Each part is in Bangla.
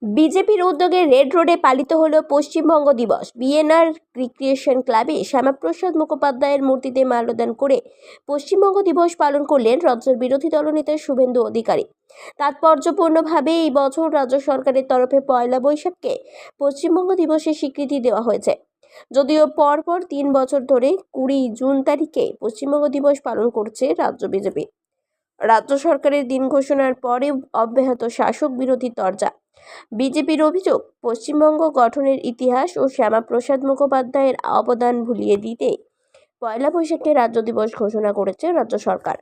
বিজেপির উদ্যোগে রেড রোডে পালিত হলো পশ্চিমবঙ্গ দিবস। বিএনআর রিক্রিয়েশন ক্লাবে শ্যামাপ্রসাদ মুখোপাধ্যায়ের মূর্তিতে মাল্যদান করে পশ্চিমবঙ্গ দিবস পালন করলেন রাজ্যের বিরোধী দলনেতা শুভেন্দু অধিকারী। তাৎপর্যপূর্ণভাবে এই বছর রাজ্য সরকারের তরফে পয়লা বৈশাখকে পশ্চিমবঙ্গ দিবসের স্বীকৃতি দেওয়া হয়েছে। যদিও পরপর ৩ বছর ধরে ২০ জুন তারিখে পশ্চিমবঙ্গ দিবস পালন করছে রাজ্য বিজেপি। রাজ্য সরকারের দিন ঘোষণার পরেও অব্যাহত শাসক বিরোধী তরজা। বিজেপির অভিযোগ, পশ্চিমবঙ্গ গঠনের ইতিহাস ও শ্যামাপ্রসাদ মুখোপাধ্যায়ের অবদান ভুলিয়ে দিতে পয়লা বৈশাখকে রাজ্য দিবস ঘোষণা করেছে রাজ্য সরকার।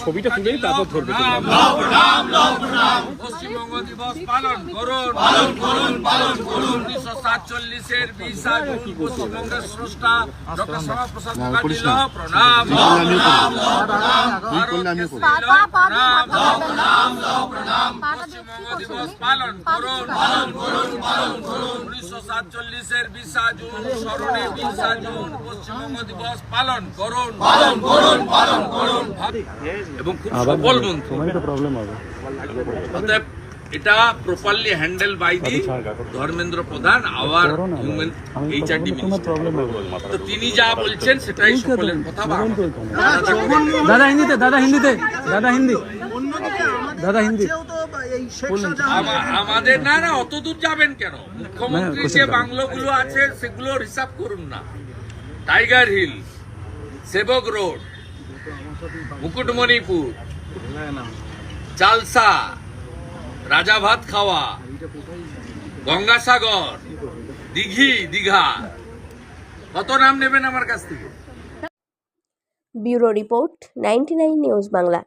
ছবিটা তুলে তারপর ধরবে। পশ্চিমবঙ্গ দিবস পালন করুন 1947-এর 20 জুন পশ্চিমবঙ্গের স্রষ্টা ডক্টর শ্যামাপ্রসাদ মুখার্জির প্রণাম। পশ্চিমবঙ্গ দিবস পালন করুন 1947-এর 20 জুন স্মরণে 20 জুন পশ্চিমবঙ্গ দিবস পালন করুন এবং খুব সফল মন্ত্র। অতএব এটা properly handle by the Dharmendra Pradhan, our human HRD minister. তো তিনি যা বলছেন সেটাই সকলের কথা। দাদা হিন্দি আমাদের না অত দূর যাবেন কেন? মুখ্যমন্ত্রী যে বাংলোগুলো আছে সেগুলো হিসাব করুন না। টাইগার হিল, সেবক রোড, মুকুটমণিপুর, চালসা, রাজা ভাত খাওয়া, গঙ্গাসাগর, দীঘা, কত নাম নেবেন আমার কাছ থেকে? Bureau report, 99 news Bangla.